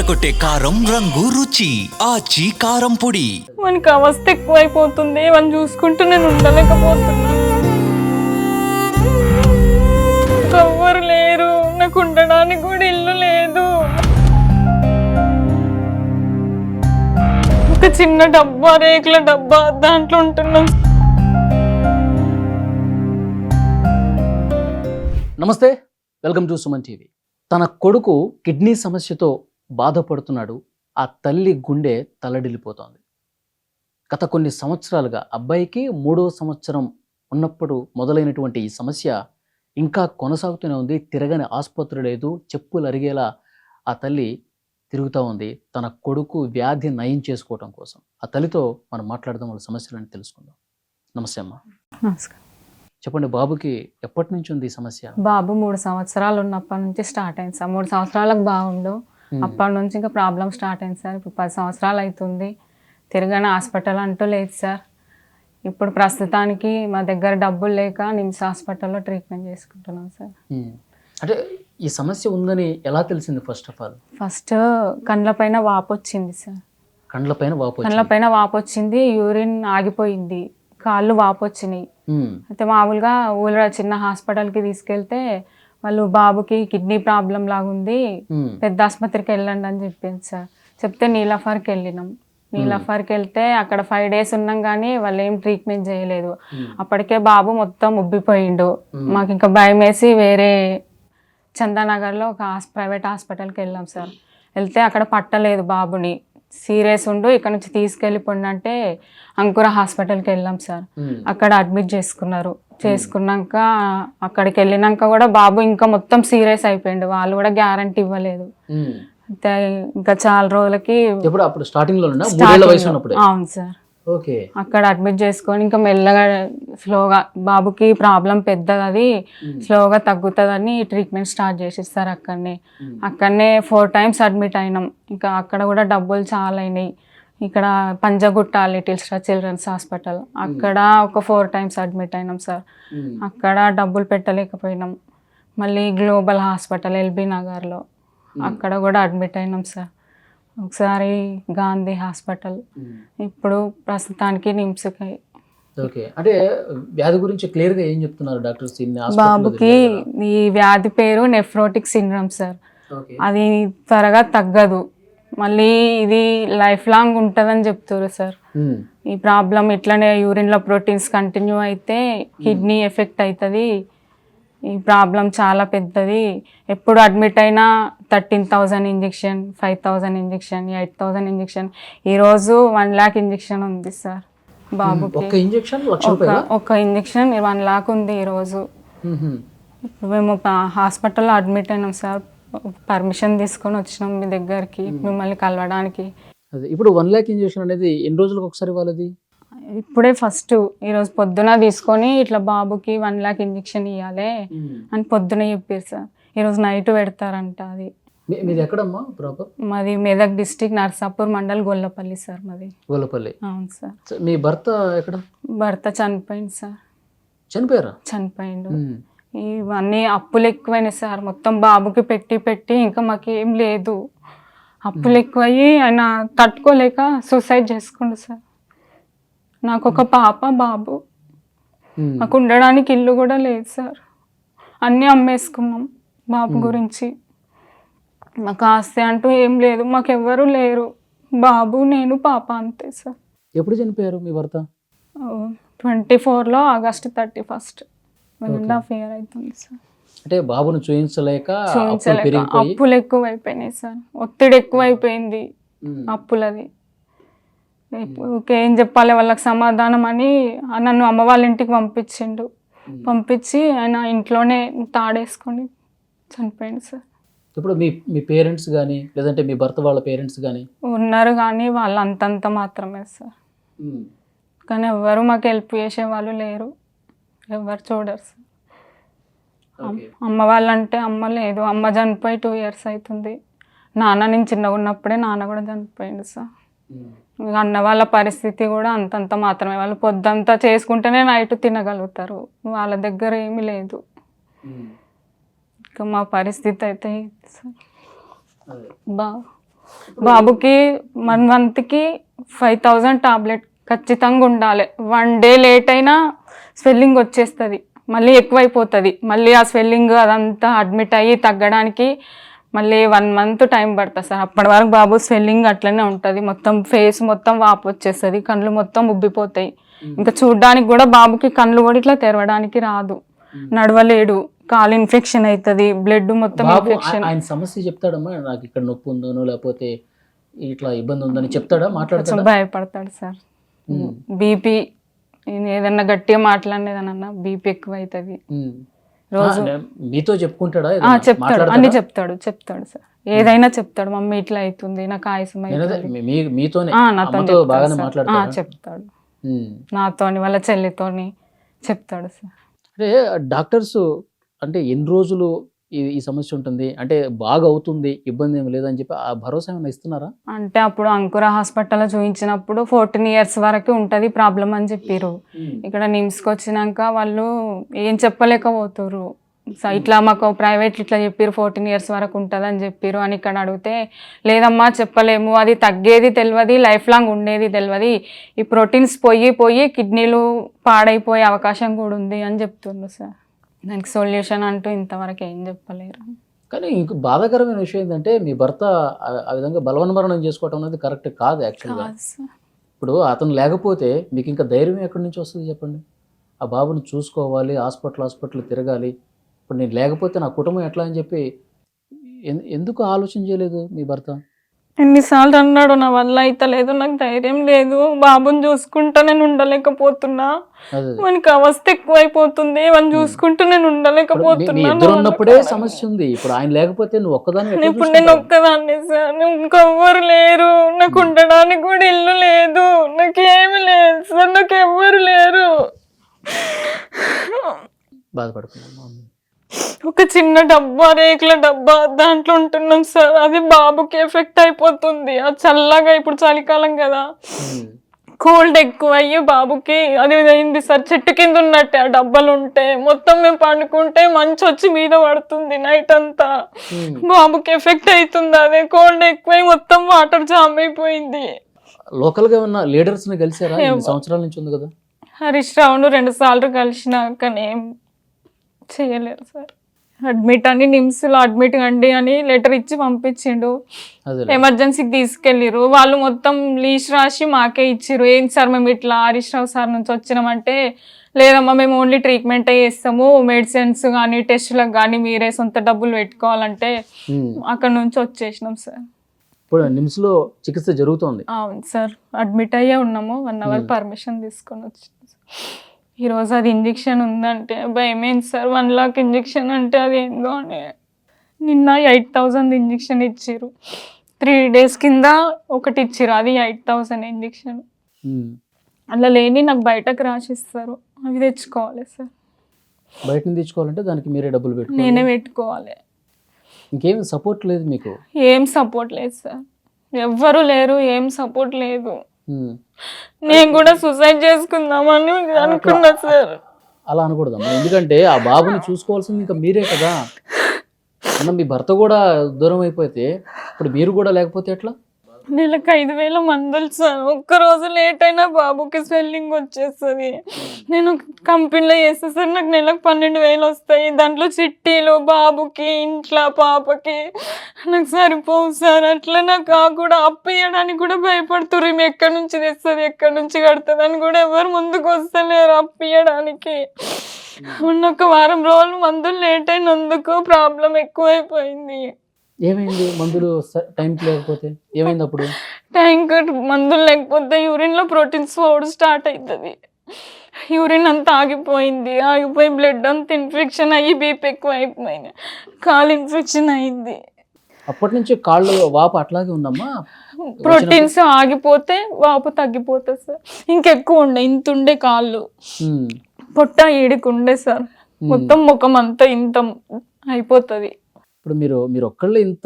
అదరగొట్టే కారం రంగు రుచి ఆచి కారం పొడి. మనకి అవస్థ ఎక్కువైపోతుంది, వాళ్ళని చూసుకుంటూ నేను ఉండలేకపోతున్నా. ఎవ్వరు లేరు, నాకు ఉండడానికి కూడా ఇల్లు లేదు. ఒక చిన్న డబ్బా, రేకుల డబ్బా, దాంట్లో ఉంటున్నాం. నమస్తే, వెల్కమ్ టు సుమన్ టీవీ. తన కొడుకు కిడ్నీ సమస్యతో బాధపడుతున్నాడు. ఆ తల్లి గుండె తల్లడిల్లిపోతోంది. గత కొన్ని సంవత్సరాలుగా అబ్బాయికి 3వ సంవత్సరం ఉన్నప్పుడు మొదలైనటువంటి ఈ సమస్య ఇంకా కొనసాగుతూనే ఉంది. తిరగని ఆసుపత్రి లేదు, చెప్పులు అరిగేలా ఆ తల్లి తిరుగుతూ ఉంది తన కొడుకు వ్యాధి నయం చేసుకోవటం కోసం. ఆ తల్లితో మనం మాట్లాడదాం, వాళ్ళ సమస్యలని తెలుసుకుందాం. నమస్తే అమ్మా. నమస్కారం. చెప్పండి, బాబుకి ఎప్పటి నుంచి ఉంది ఈ సమస్య? బాబు 3 సంవత్సరాలు ఉన్నప్పటి నుంచి స్టార్ట్ అయింది సార్. 3 సంవత్సరాలకు బాగుండు, అప్పటి నుంచి ఇంకా ప్రాబ్లం స్టార్ట్ అయింది సార్. ఇప్పుడు 10 సంవత్సరాలు అవుతుంది. తిరగని హాస్పిటల్ అంటూ లేదు సార్. ఇప్పుడు ప్రస్తుతానికి మా దగ్గర డబ్బులు లేక నిమ్స్ హాస్పిటల్లో ట్రీట్మెంట్ చేసుకుంటున్నాం సార్. అంటే ఈ సమస్య ఉందని ఎలా తెలిసింది? ఫస్ట్ కండ్లపైన వాపు వచ్చింది సార్. కండ్లపైన వాపు వచ్చింది, యూరిన్ ఆగిపోయింది, కాళ్ళు వాపు వచ్చినాయి. అయితే మామూలుగా ఊళ్ళో చిన్న హాస్పిటల్కి తీసుకెళ్తే వాళ్ళు బాబుకి కిడ్నీ ప్రాబ్లం లాగా ఉంది, పెద్ద ఆసుపత్రికి వెళ్ళండి అని చెప్పింది సార్. చెప్తే నీలాఫర్కి వెళ్ళినాం. నీలాఫర్కి వెళ్తే అక్కడ 5 days ఉన్నాం కానీ వాళ్ళు ఏం ట్రీట్మెంట్ చేయలేదు. అప్పటికే బాబు మొత్తం ఉబ్బిపోయిండు. మాకు ఇంకా భయం వేసి వేరే చందానగర్లో ఒక ప్రైవేట్ హాస్పిటల్కి వెళ్ళాం సార్. వెళ్తే అక్కడ పట్టలేదు బాబుని, సీరియస్ ఉండు, ఇక్కడ నుంచి తీసుకెళ్ళిపోండి అంటే అంకుర హాస్పిటల్కి వెళ్ళాం సార్. అక్కడ అడ్మిట్ చేసుకున్నాక అక్కడికి వెళ్ళినాక కూడా బాబు ఇంకా మొత్తం సీరియస్ అయిపోయిండు. వాళ్ళు కూడా గ్యారంటీ ఇవ్వలేదు. అయితే ఇంకా చాలా రోజులకి అవును సార్ అక్కడ అడ్మిట్ చేసుకొని ఇంకా మెల్లగా స్లోగా బాబుకి ప్రాబ్లం పెద్దది, అది స్లోగా తగ్గుతుందని ట్రీట్మెంట్ స్టార్ట్ చేసిస్తారు. అక్కడనే 4 times అడ్మిట్ అయినాం. ఇంకా అక్కడ కూడా డబ్బులు చాలా అయినాయి. ఇక్కడ Panjagutta little star children's hospital, అక్కడ ఒక 4 times అడ్మిట్ అయినాం సార్. అక్కడ డబ్బులు పెట్టలేకపోయినాం. మళ్ళీ గ్లోబల్ హాస్పిటల్ ఎల్బీ నగర్లో, అక్కడ కూడా అడ్మిట్ అయినాం సార్. ఒకసారి గాంధీ హాస్పిటల్, ఇప్పుడు ప్రస్తుతానికి నిమ్స్కి. అంటే వ్యాధి గురించి క్లియర్ గా ఏం చెప్తున్నారు డాక్టర్స్? బాబుకి ఈ వ్యాధి పేరు నెఫ్రోటిక్ సిండ్రోమ్ సార్. అది త్వరగా తగ్గదు, మళ్ళీ ఇది లైఫ్ లాంగ్ ఉంటుందని చెప్తారు సార్. ఈ ప్రాబ్లం ఇట్లనే యూరిన్లో ప్రోటీన్స్ కంటిన్యూ అయితే కిడ్నీ ఎఫెక్ట్ అవుతుంది. ఈ ప్రాబ్లం చాలా పెద్దది. ఎప్పుడు అడ్మిట్ అయినా 13,000 ఇంజెక్షన్, 5,000 ఇంజెక్షన్, 8,000 ఇంజెక్షన్. ఈరోజు 1 lakh ఇంజెక్షన్ ఉంది సార్ బాబుకి. ఒక ఇంజెక్షన్ 1 lakh ఉంది ఈరోజు. మేము హాస్పిటల్లో అడ్మిట్ అయినాం సార్. పర్మిషన్ తీసుకొని వచ్చినాం మీ దగ్గరికి మిమ్మల్ని కలవడానికి. ఇప్పుడు 1 lakh ఇంజెక్షన్ అనేది ఎన్ని రోజులకు ఒకసారి వాళ్ళది? ఇప్పుడే ఫస్ట్ ఈరోజు పొద్దున తీసుకొని ఇట్లా బాబుకి 1 lakh ఇంజెక్షన్ ఇవ్వాలి అని పొద్దున చెప్పారు సార్. ఈరోజు నైట్ పెడతారంట. అది మాది మెదక్ డిస్టిక్ నర్సాపూర్ మండల్ గొల్లపల్లి సార్. మాది గొల్లపల్లి. అవును సార్. మీ భర్త ఎక్కడ? భర్త చనిపోయింది సార్. చనిపోయిండు. ఇవన్నీ అప్పులు ఎక్కువైనాయి సార్. మొత్తం బాబుకి పెట్టి ఇంకా మాకేం లేదు. అప్పులు ఎక్కువయ్యి ఆయన తట్టుకోలేక సూసైడ్ చేసుకుండు సార్. నాకు ఒక పాప, బాబు. నాకు ఉండడానికి ఇల్లు కూడా లేదు సార్. అన్నీ అమ్మేసుకున్నాం బాబు గురించి. మాకు ఆస్తి అంటూ ఏం లేదు, మాకెవ్వరూ లేరు. బాబు, నేను, పాప అంతే సార్. ఎప్పుడు చనిపోయారు మీ భర్త? 24లో August 31st. 1.5 year అవుతుంది సార్. అంటే బాబును చూయించలేక అప్పులు ఎక్కువ అయిపోయినాయి సార్. ఒత్తిడి ఎక్కువ అయిపోయింది అప్పులది. ఏం చెప్పాలి వాళ్ళకి సమాధానం అని నన్ను అమ్మ వాళ్ళ ఇంటికి పంపించి ఆయన ఇంట్లోనే తాడేసుకొని చనిపోయింది సార్. ఇప్పుడు మీ పేరెంట్స్ కానీ లేదంటే మీ భర్త వాళ్ళ పేరెంట్స్ కానీ ఉన్నారు, కానీ వాళ్ళు అంతంత మాత్రమే సార్. కానీ ఎవరు మాకు హెల్ప్ చేసే వాళ్ళు లేరు, ఎవరు చూడరు సార్. అమ్మ వాళ్ళంటే అమ్మ లేదు, అమ్మ చనిపోయి 2 years అవుతుంది. నాన్న నేను చిన్నగా ఉన్నప్పుడే నాన్న కూడా చనిపోయింది సార్. అన్న వాళ్ళ పరిస్థితి కూడా అంతంత మాత్రమే. వాళ్ళు పొద్దంతా చేసుకుంటేనే నైట్ తినగలుగుతారు, వాళ్ళ దగ్గర ఏమీ లేదు. ఇంకా మా పరిస్థితి అయితే సార్ బాబుకి 1 మంత్కి 5,000 టాబ్లెట్ ఖచ్చితంగా ఉండాలి. 1 డే లేట్ అయినా స్వెల్లింగ్ వచ్చేస్తుంది, మళ్ళీ ఎక్కువైపోతుంది. మళ్ళీ ఆ స్వెల్లింగ్ అదంతా అడ్మిట్ అయ్యి తగ్గడానికి మళ్ళీ 1 మంత్ టైం పడుతుంది సార్. అప్పటి వరకు బాబు స్వెల్లింగ్ అట్లనే ఉంటుంది, మొత్తం ఫేస్ మొత్తం వాపు వచ్చేస్తుంది, కళ్ళు మొత్తం ఉబ్బిపోతాయి. ఇంకా చూడడానికి కూడా బాబుకి కళ్ళు కూడా ఇట్లా తెరవడానికి రాదు, నడవలేడు, కాలు ఇన్ఫెక్షన్ అవుతుంది, బ్లడ్ మొత్తం ఇన్ఫెక్షన్. ఆయన సమస్య చెప్తాడమ్మా, నాకు ఇక్కడ నొప్పి ఉందనో లేకపోతే ఇట్లా ఇబ్బంది ఉందని చెప్తాడా, మాట్లాడతాడా? భయపడతాడు సార్. బీపీ ఏదన్నా గట్టిగా మాట్లాడేదనన్నా బీపీ ఎక్కువ అవుతుంది. రోజు మీతో చెప్పుకుంటాడా? చెప్తాడు, అన్ని చెప్తాడు సార్, ఏదైనా చెప్తాడు. మమ్మీ ఇట్లా అవుతుంది, నాకు ఆయాసం అవుతుంది, మీతోనే నాతో బాగానే మాట్లాడతాడు. చెప్తాడు, నాతోని వాళ్ళ చెల్లితోని చెప్తాడు సార్. అంటే డాక్టర్స్ అంటే ఎన్ని రోజులు ఈ సమస్య ఉంటుంది, అంటే బాగా అవుతుంది, ఇబ్బంది ఏమి లేదని చెప్పి ఆ భరోసా ఏమైనా ఇస్తున్నారా? అంటే అప్పుడు అంకుర హాస్పిటల్లో చూపించినప్పుడు 14 years వరకు ఉంటుంది ప్రాబ్లం అని చెప్పారు. ఇక్కడ నిమ్స్కి వచ్చినాక వాళ్ళు ఏం చెప్పలేకపోతారు. ఇట్లా మాకు ప్రైవేట్ ఇట్లా చెప్పారు 14 years వరకు ఉంటుంది అని చెప్పారు అని ఇక్కడ అడిగితే, లేదమ్మా చెప్పలేము, అది తగ్గేది తెలియదు, లైఫ్ లాంగ్ ఉండేది తెలియదు, ఈ ప్రోటీన్స్ పోయి కిడ్నీలు పాడైపోయే అవకాశం కూడా ఉంది అని చెప్తున్నారు సార్. దానికి సొల్యూషన్ అంటూ ఇంతవరకు ఏం చెప్పలేరు. కానీ ఇంక బాధాకరమైన విషయం ఏంటంటే మీ భర్త ఆ విధంగా బలవన్మరణం చేసుకోవటం అనేది కరెక్ట్ కాదు యాక్చువల్గా. ఇప్పుడు అతను లేకపోతే మీకు ఇంకా ధైర్యం ఎక్కడి నుంచి వస్తుంది చెప్పండి? ఆ బాబుని చూసుకోవాలి, హాస్పిటల్ తిరగాలి, ఇప్పుడు నేను లేకపోతే నా కుటుంబం ఎట్లా అని చెప్పి ఎందుకు ఆలోచన చేయలేదు మీ భర్త? ఎన్నిసార్లు అన్నాడు, నా వల్ల అయితే లేదు, నాకు ధైర్యం లేదు, బాబుని చూసుకుంటా నేను ఉండలేకపోతున్నా, మనకి అవస్థ ఎక్కువైపోతుంది, వాళ్ళని చూసుకుంటూ నేను ఉండలేకపోతున్నా. ఉన్నప్పుడే సమస్య ఉంది, ఇప్పుడు ఆయన లేకపోతే నువ్వు ఒక్కదాన్ని. ఇప్పుడు నేను ఒక్కదాన్ని సార్, ఇంకెవ్వరు లేరు, నాకు ఉండడానికి కూడా ఇల్లు లేదు, నాకేమి లేదు సార్, నాకు ఎవ్వరు లేరు. బాధపడుతున్నాను. ఒక చిన్న డబ్బా, రేకుల డబ్బా, దాంట్లో ఉంటున్నాం సార్. అది బాబుకి ఎఫెక్ట్ అయిపోతుంది. ఆ చల్లగా, ఇప్పుడు చలికాలం కదా, కోల్డ్ ఎక్కువ అయ్యి బాబుకి అది అయింది సార్. చెట్టు కింద ఉన్నట్టే ఆ డబ్బాలు ఉంటే, మొత్తం మేము పండుకుంటే మంచు వచ్చి మీద పడుతుంది నైట్ అంతా, బాబుకి ఎఫెక్ట్ అవుతుంది. అదే కోల్డ్ ఎక్కువై మొత్తం వాటర్ జామ్ అయిపోయింది. లోకల్ గా ఉన్న లీడర్స్ ని కలిసారా? సంవత్సరాల నుంచి ఉంది కదా. హరీష్ రావును 2 సార్లు కలిసినా కానీ ఏం చేయలేరు సార్. అడ్మిట్ అని నిమ్స్లో అడ్మిట్ అండి అని లెటర్ ఇచ్చి పంపించిండు, ఎమర్జెన్సీకి తీసుకెళ్ళిరు. వాళ్ళు మొత్తం లీస్ట్ రాసి మాకే ఇచ్చిర్రు. ఏం సార్ మేము ఇట్లా హరీష్ రావు సార్ నుంచి వచ్చినామంటే, లేదమ్మా మేము ఓన్లీ ట్రీట్మెంటే చేస్తాము, మెడిసిన్స్ కానీ టెస్టులకు కానీ మీరే సొంత డబ్బులు పెట్టుకోవాలంటే అక్కడ నుంచి వచ్చేసినాం సార్. ఇప్పుడు నిమ్స్లో చికిత్స జరుగుతుంది? అవును సార్, అడ్మిట్ అయ్యే ఉన్నాము. 1 hour పర్మిషన్ తీసుకొని వచ్చినాం సార్. ఈరోజు అది ఇంజెక్షన్ ఉందంటే భయమైంది సార్. 1 lakh ఇంజెక్షన్ అంటే అది ఏందో అని. నిన్న 8,000 ఇంజెక్షన్ ఇచ్చిర్రు, 3 days కింద ఒకటి ఇచ్చిర్రు, అది 8,000 ఇంజెక్షన్. అలా లేని నాకు బయటకు రాసిస్తారు, అవి తెచ్చుకోవాలి సార్. బయట నుంచి తెచ్చుకోవాలంటే దానికి మీరే డబ్బులు పెట్టుకోవాలి? నేనే పెట్టుకోవాలి. ఇంకేం సపోర్ట్ లేదు మీకు? ఏం సపోర్ట్ లేదు సార్, ఎవ్వరు లేరు, ఏం సపోర్ట్ లేదు. నేను కూడా సూసైడ్ చేసుకుందామని అనుకున్నా సార్. అలా అనకూడదమ్మా, ఎందుకంటే ఆ బాబుని చూసుకోవాల్సింది ఇంకా మీరే కదా. మీ భర్త కూడా దూరం అయిపోతే ఇప్పుడు మీరు కూడా లేకపోతే ఎట్లా? నెలకు 5,000 మందులు సార్. ఒక్కరోజు లేట్ అయినా బాబుకి స్వెల్లింగ్ వచ్చేస్తుంది. నేను కంపెనీలో చేస్తే సార్ నాకు నెలకు 12,000 వస్తాయి. దాంట్లో చిట్టీలు బాబుకి, ఇంట్లో పాపకి నాకు సరిపోవు సార్. అట్లా నాకు కూడా అప్పు ఇవ్వడానికి కూడా భయపడుతుర్రు. ఈమె ఎక్కడి నుంచి తెస్తుంది, ఎక్కడి నుంచి కడుతుంది అని కూడా ఎవరు ముందుకు వస్తలేరు అప్పు ఇవ్వడానికి. మొన్న 1 వారం రోజులు మందులు లేట్ అయినందుకు ప్రాబ్లం ఎక్కువైపోయింది. ఏమైంది? మందులు టైంకి లేకపోతే ఏమైంది? అప్పుడు టైంకి మందులు లేకపోతే యూరిన్లో ప్రోటీన్స్ పౌడర్ స్టార్ట్ అవుతుంది. యూరిన్ అంతా ఆగిపోయి బ్లడ్ అంతా ఇన్ఫెక్షన్ అయ్యి బీపీ ఎక్కువ అయిపోయింది, కాలు ఇన్ఫెక్షన్ అయింది. అప్పటి నుంచి కాళ్ళు వాపు అట్లాగే ఉందమ్మా? ప్రోటీన్స్ ఆగిపోతే వాపు తగ్గిపోతుంది సార్. ఇంకెక్కువ ఉండే, ఇంత ఉండే కాళ్ళు, పొట్ట ఈడికుండే సార్, మొత్తం ముఖం అంతా ఇంత అయిపోతుంది. ఇప్పుడు మీరు ఒక్కళ్ళే ఇంత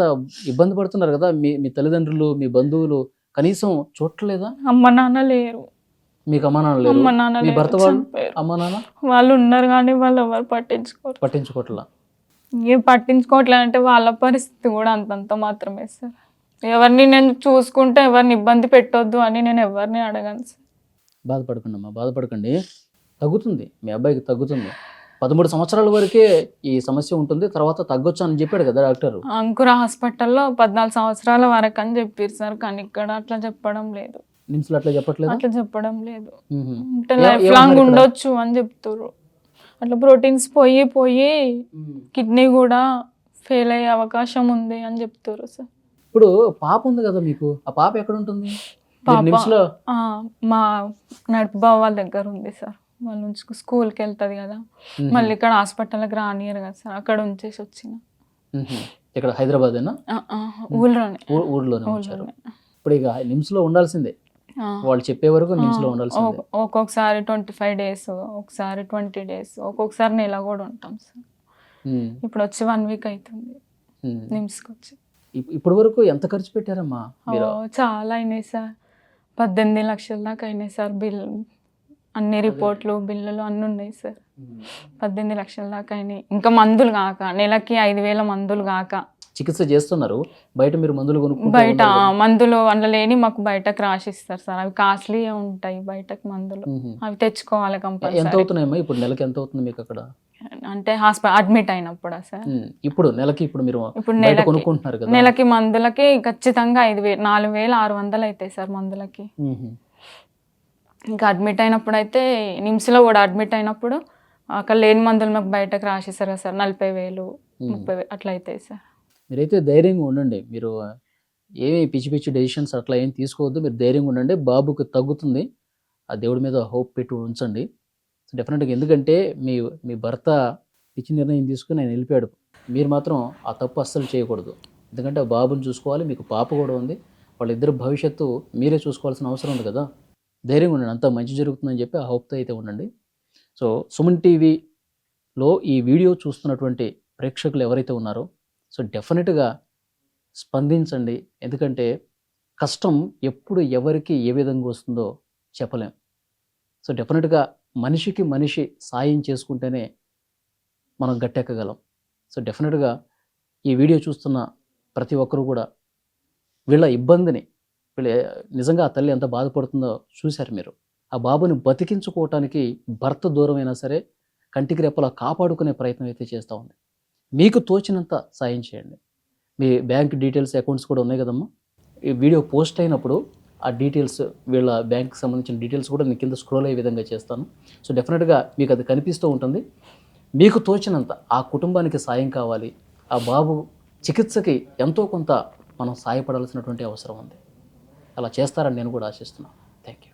ఇబ్బంది పడుతున్నారు కదా, మీ తల్లిదండ్రులు, మీ బంధువులు కనీసం చూడలేదా? అమ్మ నాన్న లేరు. మీకు అమ్మ నాన్న లేరు? మీ భర్త వాళ్ళు అమ్మ నాన్న వాళ్ళు ఉన్నారు కానీ వాళ్ళు ఎవరు పట్టించుకోవట్లా. ఏం పట్టించుకోవట్లే అంటే వాళ్ళ పరిస్థితి కూడా అంతంత మాత్రమే సార్. ఎవరిని నేను చూసుకుంటే ఎవరిని ఇబ్బంది పెట్టొద్దు అని నేను ఎవరిని అడగను సార్. బాధపడకండి అమ్మా, బాధపడకండి. తగ్గుతుంది, మీ అబ్బాయికి తగ్గుతుంది. 13 సంవత్సరాల వరకే ఈ సమస్య ఉంటుంది, తర్వాత తగ్గొచ్చు అని చెప్పాడు కదా డాక్టర్. అంకుర హాస్పిటల్లో 14 సంవత్సరాల వరకు అని చెప్పారు సార్, కానీ ఇక్కడ అట్లా చెప్పడం లేదు. నిమ్స్లో అట్లా చెప్పట్లేదు. అట్లా చెప్పడం లేదు. అంటే లైఫ్ లాంగ్ ఉండొచ్చు అని చెప్తారు. అట్లా ప్రోటీన్స్ పోయి పోయి కిడ్నీ కూడా ఫెయిల్ అయ్యే అవకాశం ఉంది అని చెప్తారు సార్. ఇప్పుడు పాప ఉంది కదా మీకు, ఆ పాప ఎక్కడ ఉంటుంది? నిమ్స్లో మా నడుపు బావ వాళ్ళ దగ్గర ఉంది సార్. వాళ్ళ నుంచి స్కూల్కి వెళ్తుంది కదా, మళ్ళీ ఇక్కడ హాస్పిటల్కి రానియరు కదా సార్, అక్కడ ఉంచేసి వచ్చిన. ఇక్కడ హైదరాబాదేనా? ఊళ్ళోనే. ఊళ్ళోనే ఉంచారు. ఇప్పుడు ఇక నిమ్స్లో ఉండాల్సిందే, వాళ్ళు చెప్పే వరకు నిమ్స్లో ఉండాల్సిందే. ఒక్కొక్కసారి 25 days, ఒకసారి 20 days, ఒక్కొక్కసారి నెల కూడా ఉంటాం సార్. ఇప్పుడు వచ్చి 1 week అవుతుంది నిమ్స్కి వచ్చి. ఇప్పటి వరకు ఎంత ఖర్చు పెట్టారమ్మా? చాలా అయినాయి సార్, 18 లక్షల దాకా అయినాయి సార్. అన్ని రిపోర్ట్లు బిల్లులు అన్నీ ఉన్నాయి సార్. 18 లక్షల దాకా అయినాయి. ఇంకా మందులు కాక, నెలకి 5,000 మందులు కాక. చికిత్స చేస్తున్నారు, బయట మీరు మందులు కొనుక్కుంటే? బయట మందులు అందులో లేని మాకు బయటకు రాసిస్తారు సార్, అవి కాస్ట్లీ ఉంటాయి బయటకు మందులు, అవి తెచ్చుకోవాలి కంపల్సరీ. ఎంత అవుతున్నాయమ్మా ఇప్పుడు నెలకి? ఎంత అవుతుంది మీకు అక్కడ? అంటే హాస్పిటల్ అడ్మిట్ అయినప్పుడు సార్. ఇప్పుడు నెలకి ఇప్పుడు మీరు కొనుక్కుంటున్నారు కదా, నెలకి మందులకి ఖచ్చితంగా 5,000 4,600 అవుతాయి సార్ మందులకి. ఇంకా అడ్మిట్ అయినప్పుడు అయితే నిమ్స్లో కూడా అడ్మిట్ అయినప్పుడు అక్కడ లేని మందులు మాకు బయటకు రాసేసారు కదా సార్, 40,000 30,000 అట్లా అవుతాయి సార్. మీరైతే ధైర్యంగా ఉండండి, మీరు ఏమి పిచ్చి పిచ్చి డెసిషన్స్ అట్లా ఏం తీసుకోవద్దు, మీరు ధైర్యంగా ఉండండి. బాబుకి తగ్గుతుంది, ఆ దేవుడి మీద హోప్ పెట్టి ఉంచండి డెఫినెట్గా. ఎందుకంటే మీ భర్త పిచ్చి నిర్ణయం తీసుకుని ఆయన వెళ్ళిపోయాడు, మీరు మాత్రం ఆ తప్పు అస్సలు చేయకూడదు. ఎందుకంటే ఆ బాబుని చూసుకోవాలి, మీకు పాప కూడా ఉంది, వాళ్ళిద్దరు భవిష్యత్తు మీరే చూసుకోవాల్సిన అవసరం ఉంది కదా. ధైర్యంగా ఉండండి, అంతా మంచి జరుగుతుందని చెప్పి ఆ హోప్తో అయితే ఉండండి. సో సుమన్ టీవీలో ఈ వీడియో చూస్తున్నటువంటి ప్రేక్షకులు ఎవరైతే ఉన్నారో, సో డెఫినెట్గా స్పందించండి. ఎందుకంటే కష్టం ఎప్పుడు ఎవరికి ఏ విధంగా వస్తుందో చెప్పలేం. సో డెఫినెట్గా మనిషికి మనిషి సాయం చేసుకుంటేనే మనం గట్టెక్కగలం. సో డెఫినెట్గా ఈ వీడియో చూస్తున్న ప్రతి ఒక్కరు కూడా వీళ్ళ ఇబ్బందిని, నిజంగా ఆ తల్లి ఎంత బాధపడుతుందో చూశారు మీరు. ఆ బాబుని బతికించుకోవటానికి భర్త దూరమైనా సరే కంటికి రెప్పలా కాపాడుకునే ప్రయత్నం అయితే చేస్తూ ఉంది. మీకు తోచినంత సాయం చేయండి. మీ బ్యాంక్ డీటెయిల్స్, అకౌంట్స్ కూడా ఉన్నాయి కదమ్మా. ఈ వీడియో పోస్ట్ అయినప్పుడు ఆ డీటెయిల్స్, వీళ్ళ బ్యాంక్కి సంబంధించిన డీటెయిల్స్ కూడా నేను కింద స్క్రోల్ అయ్యే విధంగా చేస్తాను. సో డెఫినెట్గా మీకు అది కనిపిస్తూ ఉంటుంది. మీకు తోచినంత ఆ కుటుంబానికి సాయం కావాలి, ఆ బాబు చికిత్సకి ఎంతో కొంత మనం సాయపడాల్సినటువంటి అవసరం ఉంది. అలా చేస్తారని నేను కూడా ఆశిస్తున్నాను. Thank you.